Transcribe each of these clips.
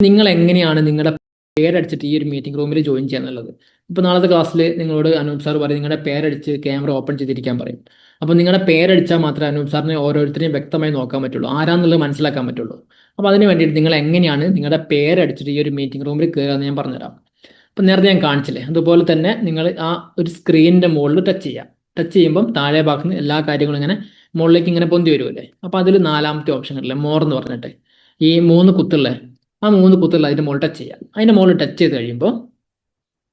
നിങ്ങൾ എങ്ങനെയാണ് നിങ്ങളുടെ പേരടിച്ചിട്ട് ഈ ഒരു മീറ്റിംഗ് റൂമിൽ ജോയിൻ ചെയ്യാന്നുള്ളത്. ഇപ്പോൾ നാളത്തെ ക്ലാസ്സിൽ നിങ്ങളോട് അനൂപ് സാർ പറയും നിങ്ങളുടെ പേരടിച്ച് ക്യാമറ ഓപ്പൺ ചെയ്തിരിക്കാൻ പറയും. അപ്പോൾ നിങ്ങളുടെ പേരടിച്ചാൽ മാത്രമേ അനൂപ് സാറിനെ ഓരോരുത്തരെയും വ്യക്തമായി നോക്കാൻ പറ്റുള്ളൂ, ആരാന്നുള്ളത് മനസ്സിലാക്കാൻ പറ്റുള്ളൂ. അപ്പോൾ അതിന് വേണ്ടിയിട്ട് നിങ്ങൾ എങ്ങനെയാണ് നിങ്ങളുടെ പേരടിച്ചിട്ട് ഈ ഒരു മീറ്റിംഗ് റൂമിൽ കയറുകയെന്ന് ഞാൻ പറഞ്ഞുതരാം. അപ്പം നേരത്തെ ഞാൻ കാണിച്ചില്ലേ, അതുപോലെ തന്നെ നിങ്ങൾ ആ ഒരു സ്ക്രീനിൻ്റെ മുകളിൽ ടച്ച് ചെയ്യുക. ടച്ച് ചെയ്യുമ്പം താഴെ ഭാഗത്ത് നിന്ന് എല്ലാ കാര്യങ്ങളും ഇങ്ങനെ മുകളിലേക്ക് ഇങ്ങനെ പൊന്തി വരുമല്ലേ. അപ്പോൾ അതിൽ നാലാമത്തെ ഓപ്ഷൻ ഉണ്ടല്ലേ, മോർ എന്ന് പറഞ്ഞിട്ട് ഈ മൂന്ന് കുത്തുള്ള ആ മൂന്ന് കുത്തുള്ള അതിൻ്റെ മുകളിൽ ടച്ച് ചെയ്യുക. അതിൻ്റെ മുകളിൽ ടച്ച് ചെയ്ത് കഴിയുമ്പോൾ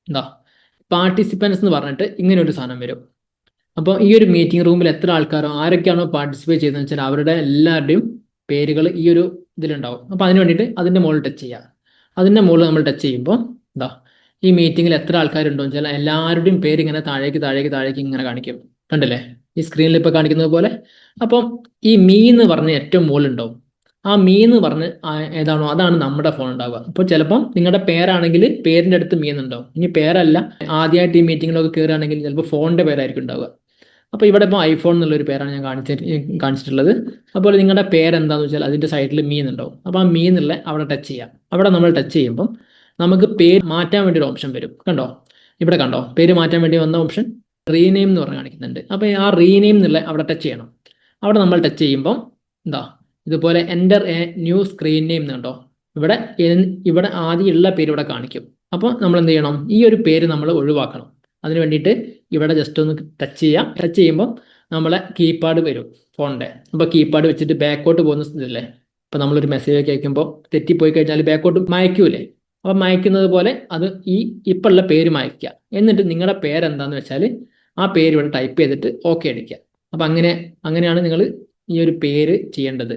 എന്താ പാർട്ടിസിപ്പൻസ് എന്ന് പറഞ്ഞിട്ട് ഇങ്ങനെ ഒരു സാധനം വരും. അപ്പോൾ ഈ ഒരു മീറ്റിംഗ് റൂമിൽ എത്ര ആൾക്കാരോ ആരൊക്കെയാണോ പാർട്ടിസിപ്പേറ്റ് ചെയ്തതെന്ന് വെച്ചാൽ അവരുടെ എല്ലാവരുടെയും പേരുകൾ ഈ ഒരു ഇതിലുണ്ടാവും. അപ്പോൾ അതിന് വേണ്ടിയിട്ട് അതിൻ്റെ മുകളിൽ ടച്ച് ചെയ്യുക. അതിൻ്റെ മുകളിൽ നമ്മൾ ടച്ച് ചെയ്യുമ്പോൾ എന്താ ഈ മീറ്റിങ്ങിൽ എത്ര ആൾക്കാരുണ്ടോ എന്ന് വെച്ചാൽ എല്ലാവരുടെയും പേര് ഇങ്ങനെ താഴേക്ക് താഴേക്ക് താഴേക്ക് ഇങ്ങനെ കാണിക്കും. കണ്ടില്ലേ ഈ സ്ക്രീനിൽ ഇപ്പോൾ കാണിക്കുന്നത് പോലെ. അപ്പം ഈ മീ എന്ന് പറഞ്ഞ് ഏറ്റവും മുകളിലുണ്ടാവും. ആ മീ എന്ന് പറഞ്ഞ് ഏതാണോ അതാണ് നമ്മുടെ ഫോൺ ഉണ്ടാവുക. അപ്പോൾ ചിലപ്പം നിങ്ങളുടെ പേരാണെങ്കിൽ പേരിൻ്റെ അടുത്ത് മീ എന്നുണ്ടാവും. ഇനി പേരല്ല, ആദ്യമായിട്ട് ഈ മീറ്റിങ്ങിലൊക്കെ കയറുകയാണെങ്കിൽ ചിലപ്പോൾ ഫോണിൻ്റെ പേരായിരിക്കും ഉണ്ടാവുക. അപ്പോൾ ഇവിടെ ഇപ്പോൾ ഐഫോൺ എന്നുള്ളൊരു പേരാണ് ഞാൻ കാണിച്ചിട്ടുള്ളത്. അതുപോലെ നിങ്ങളുടെ പേരെന്താണെന്ന് വെച്ചാൽ അതിൻ്റെ സൈഡിൽ മീ എന്നുണ്ടാവും. അപ്പോൾ ആ മീ എന്നുള്ള അവിടെ ടച്ച് ചെയ്യാം. അവിടെ നമ്മൾ ടച്ച് ചെയ്യുമ്പം നമുക്ക് പേര് മാറ്റാൻ വേണ്ടി ഒരു ഓപ്ഷൻ വരും. കണ്ടോ, ഇവിടെ കണ്ടോ പേര് മാറ്റാൻ വേണ്ടി വന്ന ഓപ്ഷൻ റീനെയിം എന്ന് പറഞ്ഞ് കാണിക്കുന്നുണ്ട്. അപ്പോൾ ആ റീനെയിം എന്നുള്ള അവിടെ ടച്ച് ചെയ്യണം. അവിടെ നമ്മൾ ടച്ച് ചെയ്യുമ്പം എന്താ ഇതുപോലെ enter a new screen name എന്നുണ്ടോ, ഇവിടെ ഇവിടെ ആദ്യമുള്ള പേര് ഇവിടെ കാണിക്കും. അപ്പോൾ നമ്മൾ എന്ത് ചെയ്യണം, ഈ ഒരു പേര് നമ്മൾ ഒഴിവാക്കണം. അതിന് വേണ്ടിയിട്ട് ഇവിടെ ജസ്റ്റ് ഒന്ന് ടച്ച് ചെയ്യാം. ടച്ച് ചെയ്യുമ്പോൾ നമ്മളെ കീപാഡ് വരും ഫോണിൻ്റെ. അപ്പോൾ കീപാഡ് വെച്ചിട്ട് ബാക്കോട്ട് പോകുന്ന സ്ഥിതിയല്ലേ. ഇപ്പോൾ നമ്മളൊരു മെസ്സേജ് ഒക്കെ അയക്കുമ്പോൾ തെറ്റിപ്പോയി കഴിഞ്ഞാൽ ബാക്കോട്ട് മായ്ക്കൂലേ. അപ്പം മായ്ക്കുന്നത് പോലെ അത് ഇപ്പം ഉള്ള പേര് മായ്ക്കുക. എന്നിട്ട് നിങ്ങളുടെ പേരെന്താണെന്ന് വെച്ചാൽ ആ പേര് ഇവിടെ ടൈപ്പ് ചെയ്തിട്ട് ഓക്കെ അടിക്കുക. അപ്പം അങ്ങനെയാണ് നിങ്ങൾ ഈ ഒരു പേര് ചെയ്യേണ്ടത്.